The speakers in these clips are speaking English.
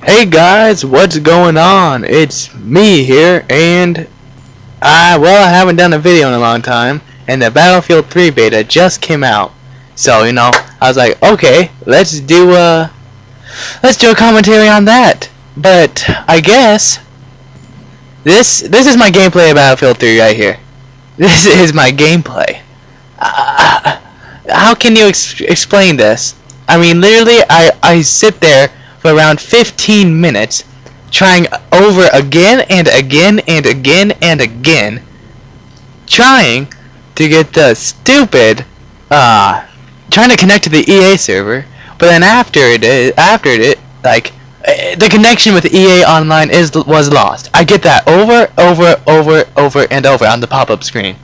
Hey guys, what's going on? It's me here, and I haven't done a video in a long time, and the Battlefield 3 beta just came out. So, I was like, okay, let's do a commentary on that. But I guess this is my gameplay of Battlefield 3 right here. This is my gameplay. How can you explain this? I mean, literally, I sit there for around 15 minutes trying over again and again and again and again, trying to get the stupid trying to connect to the EA server, but then after it like the connection with EA Online was lost. I get that over and over on the pop-up screen.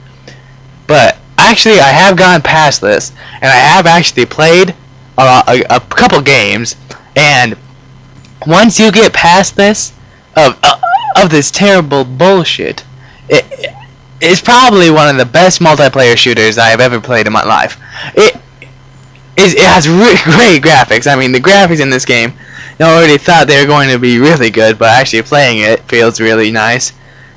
But actually I have gone past this, and I have actually played a couple games, and once you get past this of this terrible bullshit, it's probably one of the best multiplayer shooters I have ever played in my life. It has really great graphics. I mean, the graphics in this game, I already thought they were going to be really good, but actually playing it feels really nice.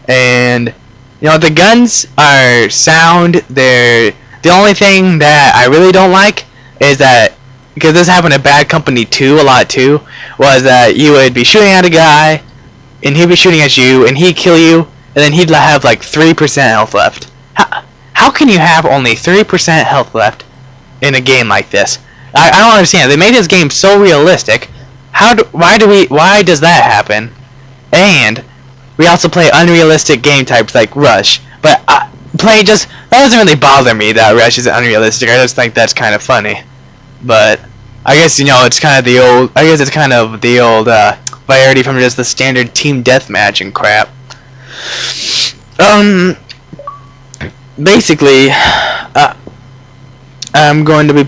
And the guns are sound. The only thing that I really don't like is that, because this happened at Bad Company 2 a lot too, was that you would be shooting at a guy, and he'd be shooting at you, and he'd kill you, and then he'd have like 3% health left. How can you have only 3% health left in a game like this? I don't understand. They made this game so realistic. Why does that happen? And we also play unrealistic game types like Rush, but that doesn't really bother me that Rush is unrealistic. I just think that's kind of funny. But I guess it's kind of the old. I guess it's kind of the old variety from just the standard team deathmatch and crap. Basically, I'm going to be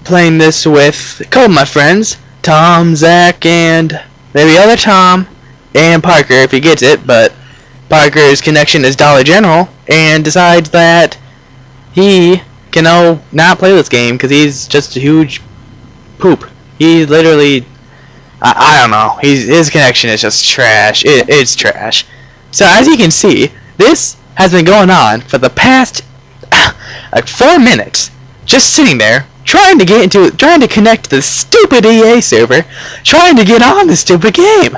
playing this with a couple of my friends, Tom, Zach, and maybe other Tom, and Parker if he gets it. But Parker's connection is Dollar General, and decides that he can not play this game because he's just a huge poop. He literally, I don't know. His connection is just trash. It's trash. So as you can see, this has been going on for the past like 4 minutes, just sitting there trying to connect to the stupid EA server, trying to get on the stupid game.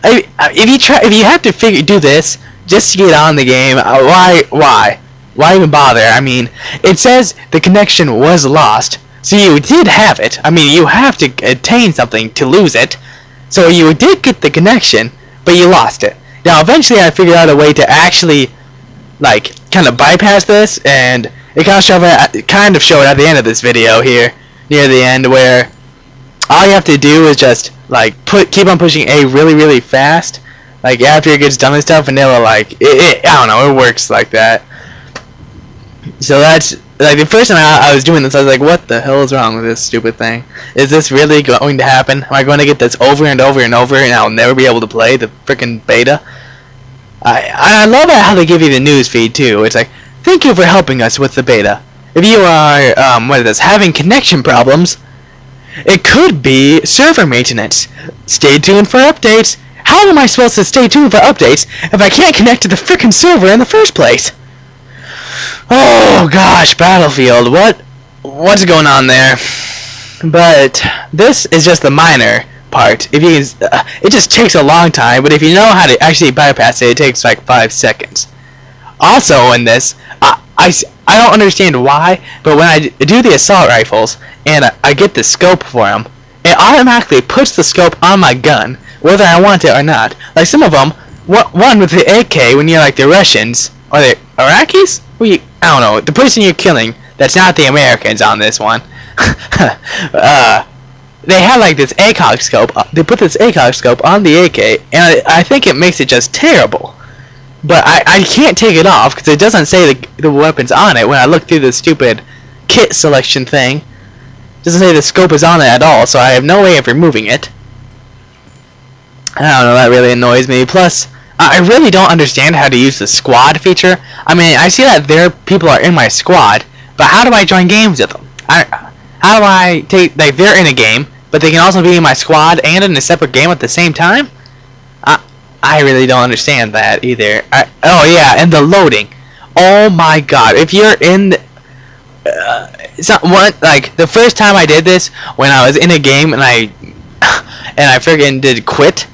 If you have to do this just to get on the game, why even bother? I mean, it says the connection was lost, so you did have it. I mean, you have to attain something to lose it. So you did get the connection, but you lost it. Now, eventually I figured out a way to actually, kind of bypass this, and it kind of showed at the end of this video here, near the end, where all you have to do is just, keep on pushing A really, really fast, after it gets done and stuff, and it'll, I don't know, it works like that. So that's, the first time I was doing this, I was like, what the hell is wrong with this stupid thing? Is this really going to happen? Am I going to get this over and over and over, and I'll never be able to play the frickin' beta? I love how they give you the news feed, too. It's like, thank you for helping us with the beta. If you are, having connection problems, it could be server maintenance. Stay tuned for updates. How am I supposed to stay tuned for updates if I can't connect to the frickin' server in the first place? Oh gosh, Battlefield, what's going on there? But this is just the minor part. It just takes a long time, but if you know how to actually bypass it, it takes like 5 seconds. Also in this, I don't understand why, but when I do the assault rifles and I get the scope for them, it automatically puts the scope on my gun, whether I want it or not. Like some of them, one with the AK, when you're like the Russians or the Iraqis, I don't know, the person you're killing that's not the Americans on this one. They have this ACOG scope. They put this ACOG scope on the AK, and I think it makes it just terrible. But I can't take it off because it doesn't say the weapons on it when I look through the stupid kit selection thing. It doesn't say the scope is on it at all, so I have no way of removing it. I don't know, that really annoys me. Plus, I really don't understand how to use the squad feature. I mean, I see that people are in my squad, but how do I join games with them? How do I they're in a game, but they can also be in my squad and in a separate game at the same time? I really don't understand that either. Oh yeah, and the loading. Oh my god, if you're in it's not one, like the first time I did this when I was in a game and I friggin' did quit,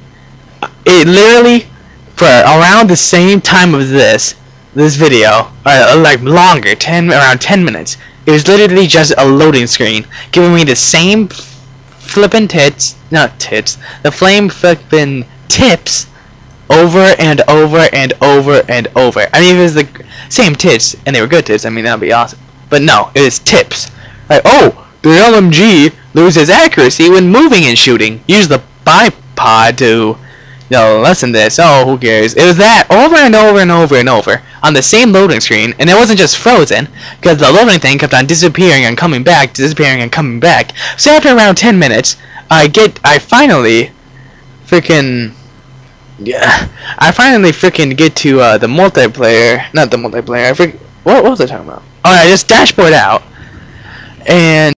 it literally for around the same time of this video, or like longer, around 10 minutes, it was literally just a loading screen giving me the same flippin' the flame flippin' tips over and over and over and over. I mean, if it was the same tips and they were good tips, I mean, that'd be awesome. But no, it is tips. Like, oh, the LMG loses accuracy when moving and shooting. Use the bipod to, lessen this. Oh, who cares? It was that over and over and over and over on the same loading screen, and it wasn't just frozen, because the loading thing kept on disappearing and coming back, disappearing and coming back. So after around 10 minutes, I finally freaking get to the multiplayer, not the multiplayer. What was I talking about? Oh, I just dashboard out, and